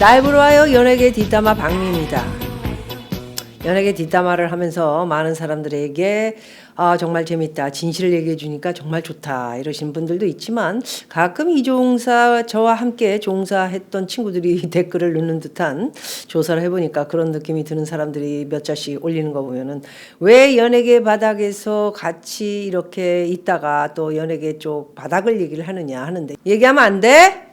라이브로 하여 연예계 뒷담화 박미입니다. 연예계 뒷담화를 하면서 많은 사람들에게 정말 재밌다, 진실을 얘기해 주니까 정말 좋다 이러신 분들도 있지만, 가끔 이 종사, 저와 함께 종사했던 친구들이 댓글을 넣는 듯한 조사를 해보니까 그런 느낌이 드는 사람들이 몇 자씩 올리는 거 보면은, 왜 연예계 바닥에서 같이 이렇게 있다가 또 연예계 쪽 바닥을 얘기를 하느냐 하는데, 얘기하면 안 돼?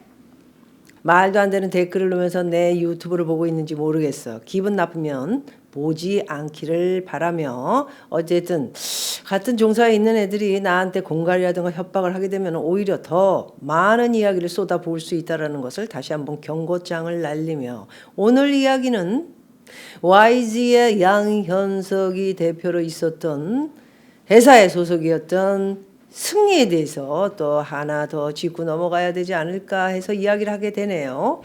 말도 안 되는 댓글을 넣으면서 내 유튜브를 보고 있는지 모르겠어. 기분 나쁘면 보지 않기를 바라며, 어쨌든 같은 종사에 있는 애들이 나한테 공갈이라든가 협박을 하게 되면 오히려 더 많은 이야기를 쏟아부을 수 있다는 것을 다시 한번 경고장을 날리며, 오늘 이야기는 YG의 양현석이 대표로 있었던 회사의 소속이었던 승리에 대해서 또 하나 더 짚고 넘어가야 되지 않을까 해서 이야기를 하게 되네요.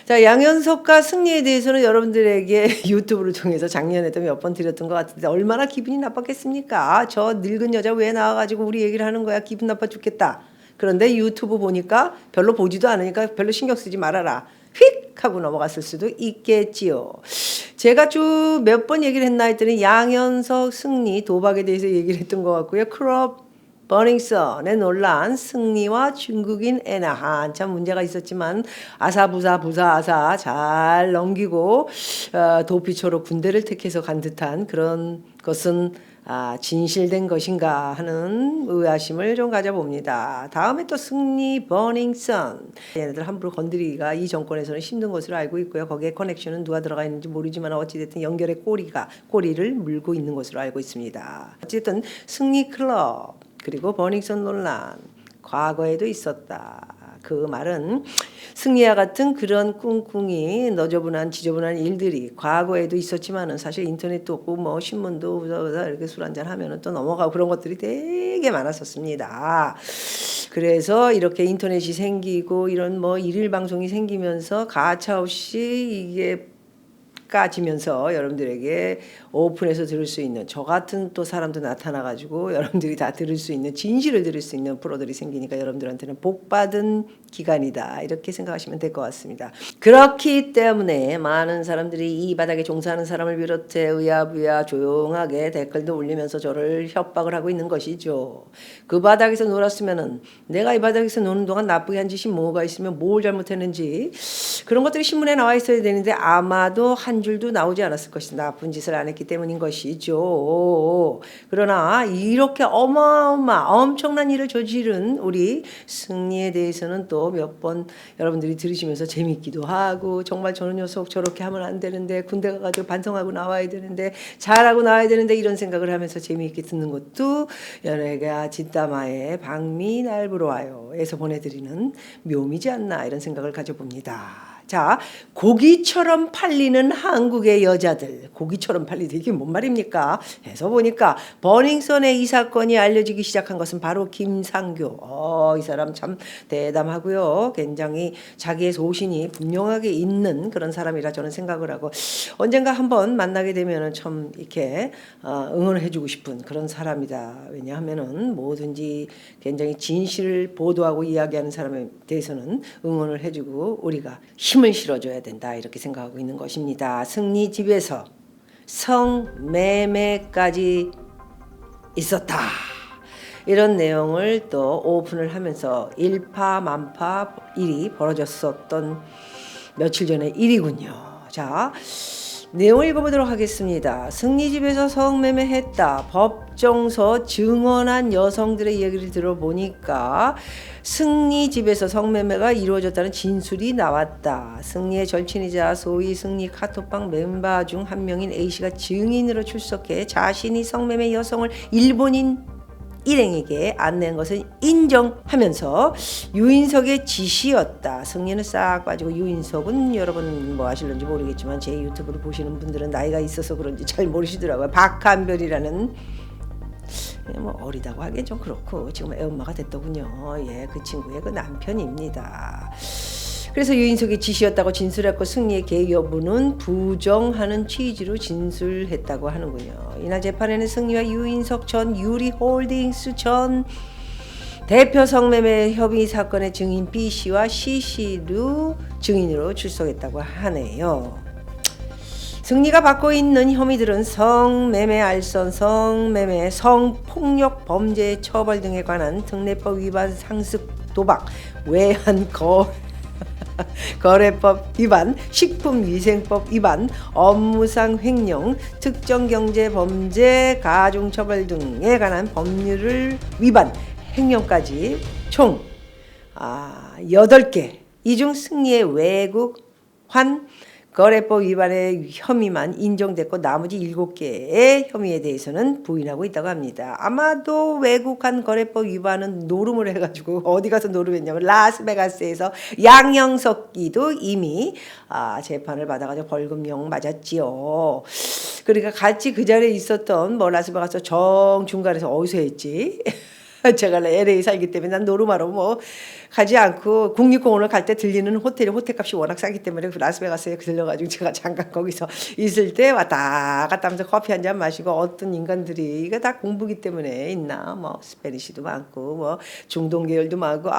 자, 양현석과 승리에 대해서는 여러분들에게 유튜브를 통해서 작년에도 몇 번 드렸던 것 같은데, 얼마나 기분이 나빴겠습니까? 저 늙은 여자 왜 나와가지고 우리 얘기를 하는 거야? 기분 나빠 죽겠다. 그런데 유튜브 보니까 별로 보지도 않으니까 별로 신경 쓰지 말아라, 휙 하고 넘어갔을 수도 있겠지요. 제가 쭉 몇 번 얘기를 했나 했더니 양현석, 승리, 도박에 대해서 얘기를 했던 것 같고요. 크롭 버닝썬의 논란, 승리와 중국인 애나 한참 문제가 있었지만 아사 잘 넘기고 도피처로 군대를 택해서 간 듯한 그런 것은 진실된 것인가 하는 의아심을 좀 가져봅니다. 다음에 또 승리, 버닝썬, 얘네들 함부로 건드리기가 이 정권에서는 힘든 것으로 알고 있고요. 거기에 커넥션은 누가 들어가 있는지 모르지만 어찌됐든 연결의 꼬리를 물고 있는 것으로 알고 있습니다. 어쨌든 승리 클럽 그리고 버닝썬 논란, 과거에도 있었다. 그 말은 승리와 같은 그런 꿍꿍이 너저분한 지저분한 일들이 과거에도 있었지만은, 사실 인터넷도 없고 뭐 신문도 이렇게 술 한잔 하면은 또 넘어가고 그런 것들이 되게 많았었습니다. 그래서 이렇게 인터넷이 생기고 이런 뭐 일일 방송이 생기면서 가차없이 이게 까지면서 여러분들에게 오픈해서 들을 수 있는 저 같은 또 사람도 나타나가지고 여러분들이 다 들을 수 있는, 진실을 들을 수 있는 프로들이 생기니까 여러분들한테는 복받은 기간이다, 이렇게 생각하시면 될 것 같습니다. 그렇기 때문에 많은 사람들이 이 바닥에 종사하는 사람을 비롯해 의아부야 조용하게 댓글도 올리면서 저를 협박을 하고 있는 것이죠. 그 바닥에서 놀았으면은, 내가 이 바닥에서 노는 동안 나쁘게 한 짓이 뭐가 있으면 뭘 잘못했는지 그런 것들이 신문에 나와 있어야 되는데 아마도 한 줄도 나오지 않았을 것이다. 나쁜 짓을 안 했기 때문인 것이죠. 그러나 이렇게 엄청난 일을 저지른 우리 승리에 대해서는 또 몇 번 여러분들이 들으시면서 재밌기도 하고, 정말 저는 녀석 저렇게 하면 안 되는데, 군대 가가지고 반성하고 나와야 되는데, 잘하고 나와야 되는데, 이런 생각을 하면서 재미있게 듣는 것도 연예가 뒷담화의 박미 날부로 와요에서 보내드리는 묘미지 않나, 이런 생각을 가져봅니다. 자, 고기처럼 팔리는 한국의 여자들, 고기처럼 팔리는 이게 뭔 말입니까? 해서 보니까 버닝썬의 이 사건이 알려지기 시작한 것은 바로 김상교. 이 사람 참 대담하고요. 굉장히 자기의 소신이 분명하게 있는 그런 사람이라 저는 생각을 하고, 언젠가 한번 만나게 되면은 참 이렇게 응원해주고 싶은 그런 사람이다. 왜냐하면은 뭐든지 굉장히 진실을 보도하고 이야기하는 사람에 대해서는 응원을 해주고 우리가 힘을 실어줘야 된다, 이렇게 생각하고 있는 것입니다. 승리 집에서 성매매까지 있었다, 이런 내용을 또 오픈을 하면서 일파만파 일이 벌어졌었던 며칠 전의 일이군요. 자, 내용을 읽어보도록 하겠습니다. 승리 집에서 성매매했다, 법정서 증언한 여성들의 얘기를 들어보니까 승리 집에서 성매매가 이루어졌다는 진술이 나왔다. 승리의 절친이자 소위 승리 카톡방 멤버 중 한 명인 A씨가 증인으로 출석해 자신이 성매매 여성을 일본인 일행에게 안내한 것을 인정하면서 유인석의 지시였다. 승리는 싹 빠지고, 유인석은 여러분 뭐 아실런지 모르겠지만 제 유튜브를 보시는 분들은 나이가 있어서 그런지 잘 모르시더라고요. 박한별이라는, 뭐 어리다고 하기엔 좀 그렇고 지금 애엄마가 됐더군요. 예, 그 친구의 그 남편입니다. 그래서 유인석이 지시였다고 진술했고, 승리의 계획 여부는 부정하는 취지로 진술했다고 하는군요. 이날 재판에는 승리와 유인석 전 유리홀딩스 전 대표 성매매 협의 사건의 증인 B씨와 C씨도 증인으로 출석했다고 하네요. 승리가 받고 있는 혐의들은 성매매 알선, 성매매, 성폭력 범죄 처벌 등에 관한 특례법 위반, 상습 도박, 외환 거래법 위반, 식품위생법 위반, 업무상 횡령, 특정경제범죄, 가중처벌 등에 관한 법률을 위반, 횡령까지 총 8개. 이 중 승리의 외국환 거래법 위반의 혐의만 인정됐고 나머지 7개의 혐의에 대해서는 부인하고 있다고 합니다. 아마도 외국환 거래법 위반은 노름을 해가지고 어디 가서 노름했냐면 라스베가스에서 양형석이도 이미 재판을 받아가지고 벌금형 맞았지요. 그러니까 같이 그 자리에 있었던 라스베가스 중간에서 어디서 했지? 제가 LA 살기 때문에 난 노름하러 가지 않고 국립공원을 갈 때 들리는 호텔값이 워낙 싸기 때문에 라스베가스에 들려가지고 제가 잠깐 거기서 있을 때 왔다 갔다 하면서 커피 한 잔 마시고 어떤 인간들이 이거 다 공부기 때문에 있나 스페니쉬도 많고 중동 계열도 많고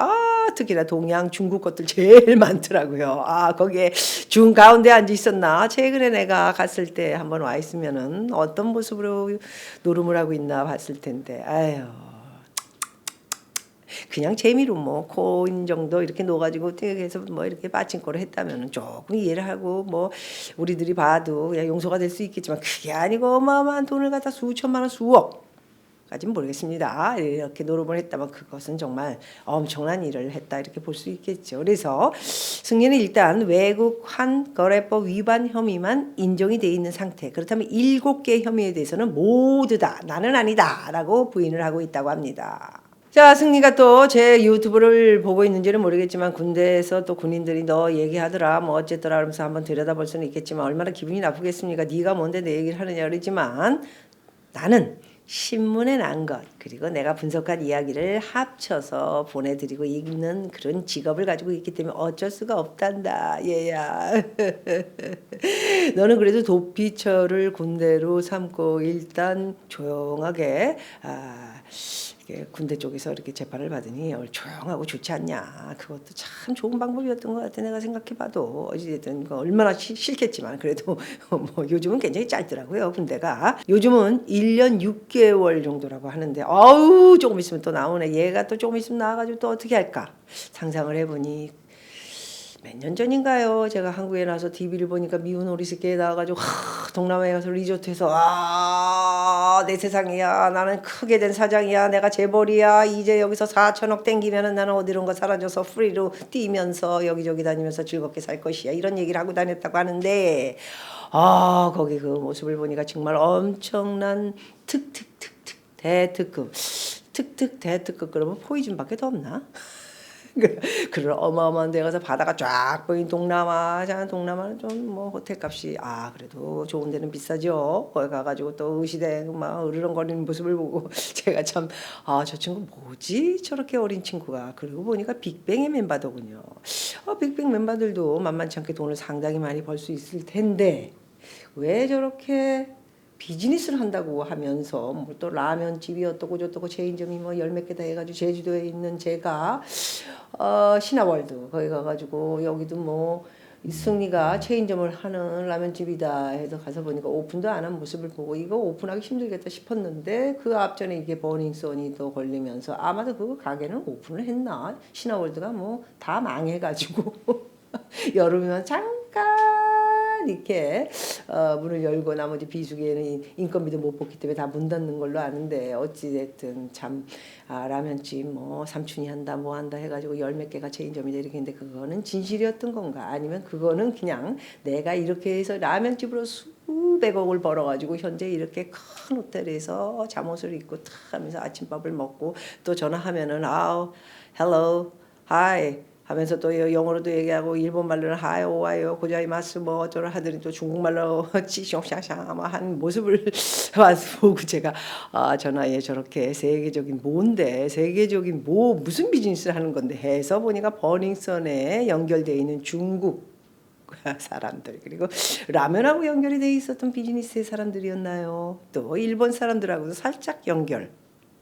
특히나 동양 중국 것들 제일 많더라고요. 거기에 중 가운데 앉아 있었나 최근에 내가 갔을 때 한번 와 있으면은 어떤 모습으로 노름을 하고 있나 봤을 텐데 그냥 재미로 코인 정도 이렇게 넣어가지고 해서 이렇게 빠친코를 했다면 조금 이해를 하고 우리들이 봐도 그냥 용서가 될 수 있겠지만 그게 아니고 어마어마한 돈을 갖다 수천만 원 수억까지는 모르겠습니다. 이렇게 노름을 했다면 그것은 정말 엄청난 일을 했다 이렇게 볼 수 있겠죠. 그래서 승리는 일단 외국 환 거래법 위반 혐의만 인정이 돼 있는 상태. 그렇다면 7개 혐의에 대해서는 모두 다 나는 아니다라고 부인을 하고 있다고 합니다. 자, 승리가 또 제 유튜브를 보고 있는지는 모르겠지만 군대에서 또 군인들이 너 얘기하더라 어쨌더라 그러면서 한번 들여다볼 수는 있겠지만 얼마나 기분이 나쁘겠습니까? 네가 뭔데 내 얘기를 하느냐 그러지만 나는 신문에 난 것 그리고 내가 분석한 이야기를 합쳐서 보내드리고 있는 그런 직업을 가지고 있기 때문에 어쩔 수가 없단다 얘야. 너는 그래도 도피처를 군대로 삼고 일단 조용하게 군대 쪽에서 이렇게 재판을 받으니 조용하고 좋지 않냐. 그것도 참 좋은 방법이었던 것 같아. 내가 생각해봐도 어찌됐든 얼마나 싫겠지만 그래도 요즘은 굉장히 짧더라고요. 군대가 요즘은 1년 6개월 정도라고 하는데 조금 있으면 또 나오네. 얘가 또 조금 있으면 나와가지고 또 어떻게 할까 상상을 해보니 몇 년 전인가요? 제가 한국에 나와서 TV를 보니까 미운 오리스케에 나와가지고 동남아에 가서 리조트에서 내 세상이야. 나는 크게 된 사장이야. 내가 재벌이야. 이제 여기서 4천억 땡기면은 나는 어디론가 사라져서 프리로 뛰면서 여기저기 다니면서 즐겁게 살 것이야. 이런 얘기를 하고 다녔다고 하는데 거기 그 모습을 보니까 정말 엄청난 대특급 그러면 포이즌밖에 더 없나? 그런 어마어마한 데 가서 바다가 쫙 보인 동남아는 좀 호텔값이 그래도 좋은 데는 비싸죠. 거기 가가지고 또 의시대 으르렁거리는 모습을 보고 제가 참 저 친구 뭐지 저렇게 어린 친구가. 그리고 보니까 빅뱅의 멤버더군요. 빅뱅 멤버들도 만만치 않게 돈을 상당히 많이 벌 수 있을 텐데 왜 저렇게 비즈니스를 한다고 하면서 또 라면집이 어떻고 저떻고 체인점이 10몇 개 다 해가지고 제주도에 있는 제가 신화월드 거기 가가지고 여기도 승리가 체인점을 하는 라면집이다 해서 가서 보니까 오픈도 안 한 모습을 보고 이거 오픈하기 힘들겠다 싶었는데 그 앞전에 이게 버닝썬이 또 걸리면서 아마도 그 가게는 오픈을 했나. 신화월드가 다 망해가지고 여름이면 잠깐 이렇게 문을 열고 나머지 비수기에는 인건비도 못 뽑기 때문에 다 문 닫는 걸로 아는데 어찌됐든 참 라면집 삼촌이 한다 한다 해가지고 10몇 개가 체인점이다 이렇게 했는데 그거는 진실이었던 건가 아니면 그거는 그냥 내가 이렇게 해서 라면집으로 수백억을 벌어가지고 현재 이렇게 큰 호텔에서 잠옷을 입고 탁 하면서 아침밥을 먹고 또 전화하면은 hello hi 하면서 또 영어로도 얘기하고 일본말로는 하이 오와요 고자이마스 어쩌라 하더니 또 중국말로 치숑샤샤 한 모습을 보고 제가 전화에 저렇게 세계적인 무슨 비즈니스를 하는 건데 해서 보니까 버닝썬에 연결되어 있는 중국 사람들 그리고 라면하고 연결이 돼 있었던 비즈니스의 사람들이었나요? 또 일본 사람들하고도 살짝 연결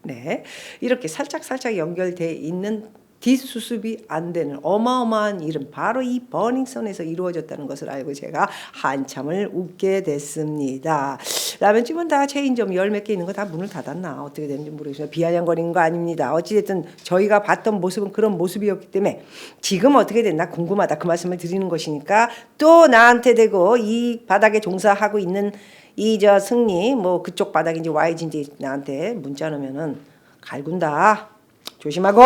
네, 이렇게 살짝 연결돼 있는 뒷수습이 안 되는 어마어마한 일은 바로 이 버닝썬에서 이루어졌다는 것을 알고 제가 한참을 웃게 됐습니다. 라면집은 다 체인점 열 몇 개 있는 거 다 문을 닫았나 어떻게 되는지 모르겠어요. 비아냥거리는 거 아닙니다. 어찌됐든 저희가 봤던 모습은 그런 모습이었기 때문에 지금 어떻게 됐나 궁금하다 그 말씀을 드리는 것이니까 또 나한테 대고 이 바닥에 종사하고 있는 이 저 승리 뭐 그쪽 바닥인지 YG인지 나한테 문자 넣으면은 갈군다. 조심하고.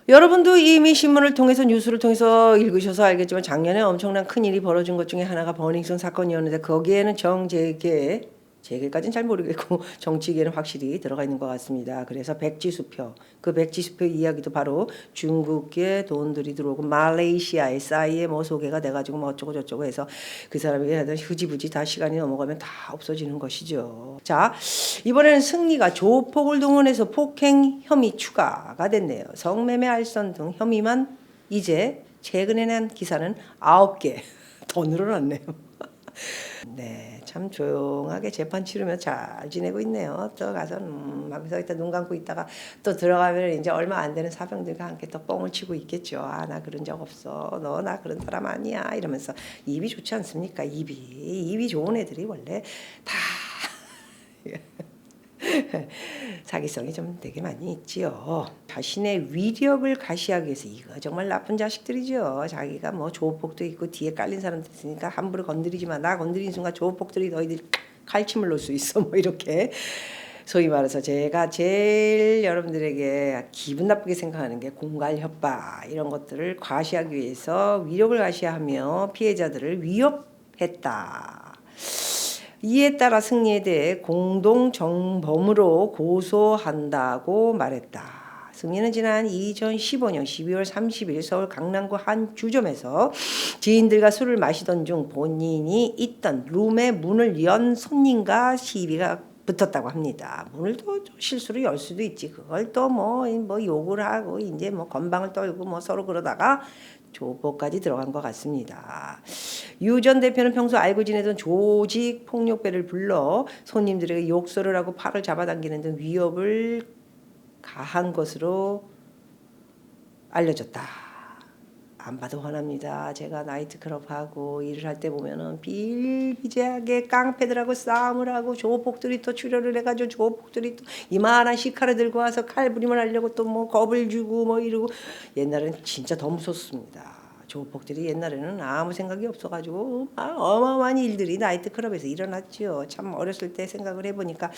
여러분도 이미 신문을 통해서 뉴스를 통해서 읽으셔서 알겠지만 작년에 엄청난 큰일이 벌어진 것 중에 하나가 버닝썬 사건이었는데 거기에는 재계까지는 잘 모르겠고 정치계는 확실히 들어가 있는 것 같습니다. 그래서 백지수표, 그 백지수표 이야기도 바로 중국계 돈들이 들어오고 말레이시아의 싸이에 뭐 소개가 돼가지고 뭐 어쩌고 저쩌고 해서 그 사람이 하던 흐지부지 다 시간이 넘어가면 다 없어지는 것이죠. 자, 이번에는 승리가 조폭을 동원해서 폭행 혐의 추가가 됐네요. 성매매 알선 등 혐의만 이제 최근에 난 기사는 9개 더 늘어났네요. 네, 참 조용하게 재판 치르며 잘 지내고 있네요. 또 가서 하면서 일단 눈 감고 있다가 또 들어가면 이제 얼마 안 되는 사병들과 함께 또 뻥을 치고 있겠죠. 아, 나 그런 적 없어. 너 나 그런 사람 아니야. 이러면서 입이 좋지 않습니까? 입이 좋은 애들이 원래 다 사기성이 좀 되게 많이 있지요. 자신의 위력을 가시하기 위해서 이거 정말 나쁜 자식들이죠. 자기가 뭐 조폭도 있고 뒤에 깔린 사람도 있으니까 함부로 건드리지 마. 나 건드리는 순간 조폭들이 너희들 칼침을 놓을 수 있어. 뭐 이렇게 소위 말해서 제가 제일 여러분들에게 기분 나쁘게 생각하는 게 공갈 협박 이런 것들을 과시하기 위해서 위력을 과시하며 피해자들을 위협했다. 이에 따라 승리에 대해 공동정범으로 고소한다고 말했다. 승리는 지난 2015년 12월 30일 서울 강남구 한 주점에서 지인들과 술을 마시던 중 본인이 있던 룸의 문을 연 손님과 시비가 붙었다고 합니다. 문을 또 실수로 열 수도 있지. 그걸 또 뭐 욕을 하고 이제 뭐 건방을 떨고 뭐 서로 그러다가 조폭까지 들어간 것 같습니다. 유 전 대표는 평소 알고 지내던 조직 폭력배를 불러 손님들에게 욕설을 하고 팔을 잡아당기는 등 위협을 가한 것으로 알려졌다. 안 봐도 화납니다. 제가 나이트클럽하고 일을 할 때 보면은 비일비재하게 깡패들하고 싸움을 하고 조폭들이 또 출혈을 해가지고 조폭들이 또 이만한 시카를 들고 와서 칼부림을 하려고 또 뭐 겁을 주고 뭐 이러고 옛날에는 진짜 더 무섭습니다. 조폭들이 옛날에는 아무 생각이 없어가지고 어마어마한 일들이 나이트클럽에서 일어났죠. 참 어렸을 때 생각을 해보니까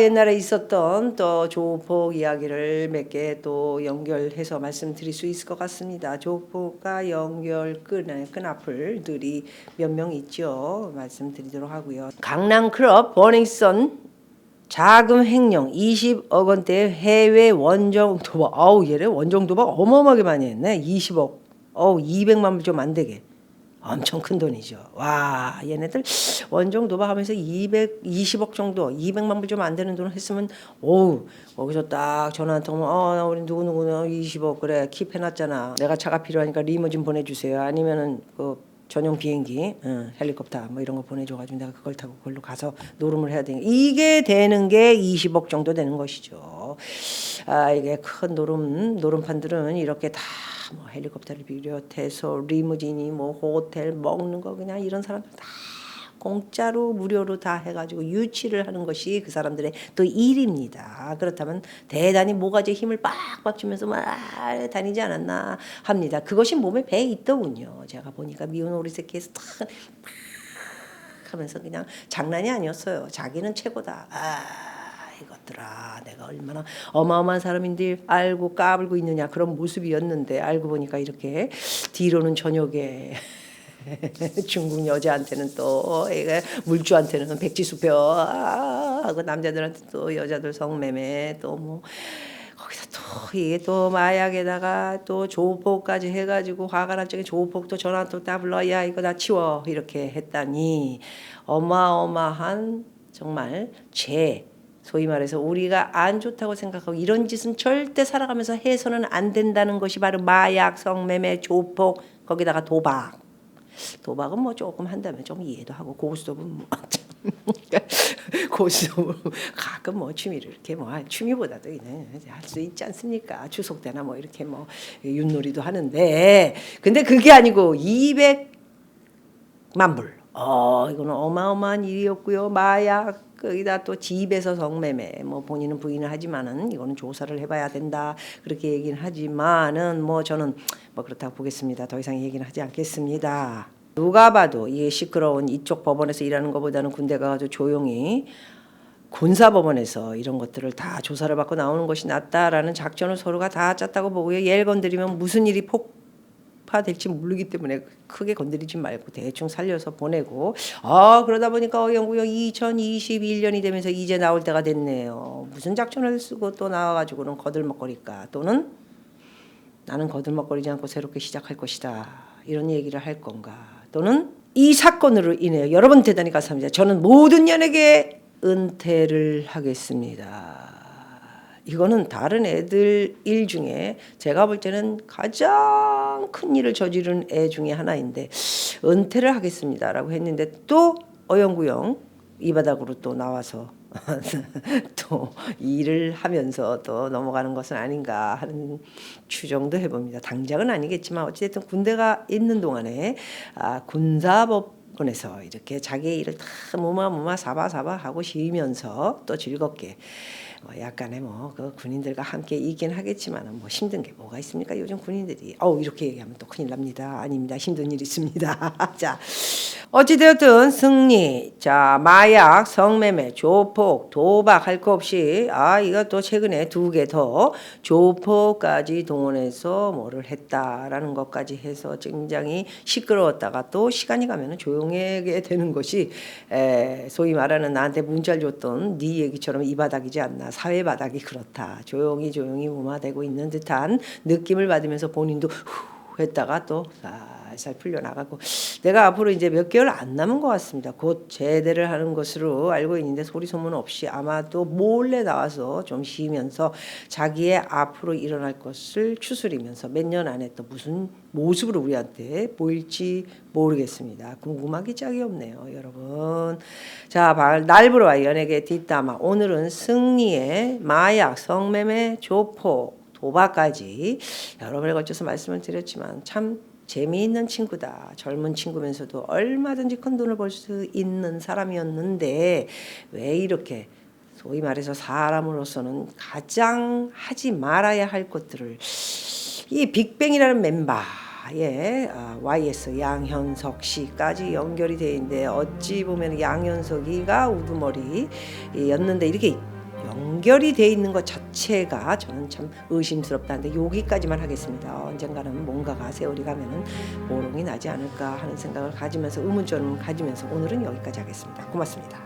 옛날에 있었던 또 조폭 이야기를 몇 개 또 연결해서 말씀드릴 수 있을 것 같습니다. 조폭과 연결 끈앞을들이 몇 명 있죠. 말씀드리도록 하고요. 강남클럽 버닝썬 자금 횡령 20억 원대의 해외 원정 도박. 얘네 원정 도박 어마어마하게 많이 했네. 20억. 200만 불 좀 안 되게. 엄청 큰 돈이죠. 와, 얘네들 원정 도박하면서 220억 정도, 200만 불 좀 안 되는 돈을 했으면, 거기서 딱 전화 한 통, 우리 누구누구 20억 그래 킵해놨잖아. 내가 차가 필요하니까 리무진 보내주세요. 아니면은 그 전용 비행기, 헬리콥터 뭐 이런 거 보내줘가지고 내가 그걸 타고 그걸로 가서 노름을 해야 되니까 이게 되는 게 20억 정도 되는 것이죠. 이게 큰 노름판들은 이렇게 다 뭐 헬리콥터를 비롯해서 리무진이 뭐 호텔 먹는 거 그냥 이런 사람들 다 공짜로 무료로 다 해가지고 유치를 하는 것이 그 사람들의 또 일입니다. 그렇다면 대단히 모가지에 힘을 빡빡 주면서 막 다니지 않았나 합니다. 그것이 몸에 배에 있더군요. 제가 보니까 미운 오리 새끼에서 탁 하면서 그냥 장난이 아니었어요. 자기는 최고다. 이것들아 내가 얼마나 어마어마한 사람인지 알고 까불고 있느냐 그런 모습이었는데 알고 보니까 이렇게 뒤로는 저녁에 중국 여자한테는 또 물주한테는 백지수표 하고 남자들한테 또 여자들 성매매 또 뭐 거기서 또 이게 또 마약에다가 또 조폭까지 해가지고 화가 난 적에 조폭도 전화 또 다 불러 야 이거 다 치워 이렇게 했다니 어마어마한 정말 소위 말해서 우리가 안 좋다고 생각하고 이런 짓은 절대 살아가면서 해서는 안 된다는 것이 바로 마약, 성매매, 조폭 거기다가 도박은 뭐 조금 한다면 좀 이해도 하고 고스톱은 뭐 고스톱으로 가끔 뭐 취미를 이렇게 뭐 취미보다도 그냥 할 수 있지 않습니까? 추석 때나 뭐 이렇게 뭐 윷놀이도 하는데 근데 그게 아니고 200만 불. 이거는 어마어마한 일이었고요. 마약 거기다 또 집에서 성매매 뭐 본인은 부인을 하지만은 이거는 조사를 해봐야 된다 그렇게 얘기는 하지만은 뭐 저는 뭐 그렇다고 보겠습니다. 더 이상 얘기는 하지 않겠습니다. 누가 봐도 이 시끄러운 이쪽 법원에서 일하는 것보다는 군대 가가지고 조용히 군사법원에서 이런 것들을 다 조사를 받고 나오는 것이 낫다라는 작전을 서로가 다 짰다고 보고요. 얘를 건드리면 무슨 일이 폭파될지 모르기 때문에 크게 건드리지 말고 대충 살려서 보내고 그러다 보니까 어영구영 2021년이 되면서 이제 나올 때가 됐네요. 무슨 작전을 쓰고 또 나와가지고는 거들먹거릴까 또는 나는 거들먹거리지 않고 새롭게 시작할 것이다 이런 얘기를 할 건가 또는 이 사건으로 인해 여러분 대단히 감사합니다. 저는 모든 연예계 은퇴를 하겠습니다. 이거는 다른 애들 일 중에 제가 볼 때는 가장 큰 일을 저지른 애 중에 하나인데 은퇴를 하겠습니다라고 했는데 또 어영구영 이 바닥으로 또 나와서 또 일을 하면서 또 넘어가는 것은 아닌가 하는 추정도 해봅니다. 당장은 아니겠지만 어찌됐든 군대가 있는 동안에 군사법원에서 이렇게 자기의 일을 다 무마무마 사바사바 하고 쉬면서 또 즐겁게 약간의 그 군인들과 함께 있긴 하겠지만 뭐 힘든 게 뭐가 있습니까? 요즘 군인들이 이렇게 얘기하면 또 큰일 납니다. 아닙니다. 힘든 일 있습니다. 자, 어찌되었든 승리, 자 마약, 성매매, 조폭, 도박 할 거 없이 이거 또 최근에 2개 더 조폭까지 동원해서 뭐를 했다라는 것까지 해서 굉장히 시끄러웠다가 또 시간이 가면은 조용하게 되는 것이 소위 말하는 나한테 문자를 줬던 네 얘기처럼 이 바닥이지 않나. 사회 바닥이 그렇다. 조용히 무마되고 있는 듯한 느낌을 받으면서 본인도 후 했다가 또 살살 풀려나가고 내가 앞으로 이제 몇 개월 안 남은 것 같습니다. 곧 제대를 하는 것으로 알고 있는데 소리 소문 없이 아마도 몰래 나와서 좀 쉬면서 자기의 앞으로 일어날 것을 추스리면서 몇 년 안에 또 무슨 모습으로 우리한테 보일지 모르겠습니다. 궁금하기 짝이 없네요, 여러분. 자, 날부로와 연예계 뒷담화. 오늘은 승리의 마약, 성매매, 조폭, 도박까지 여러 번에 걸쳐서 말씀을 드렸지만 참 재미있는 친구다. 젊은 친구면서도 얼마든지 큰 돈을 벌 수 있는 사람이었는데 왜 이렇게 소위 말해서 사람으로서는 가장 하지 말아야 할 것들을 이 빅뱅이라는 멤버의 YS 양현석 씨까지 연결이 돼 있는데 어찌 보면 양현석이가 우두머리였는데 이렇게 연결이 돼 있는 것 자체가 저는 참 의심스럽다는데 여기까지만 하겠습니다. 언젠가는 뭔가가 세월이 가면은 모롱이 나지 않을까 하는 생각을 가지면서 의문점을 가지면서 오늘은 여기까지 하겠습니다. 고맙습니다.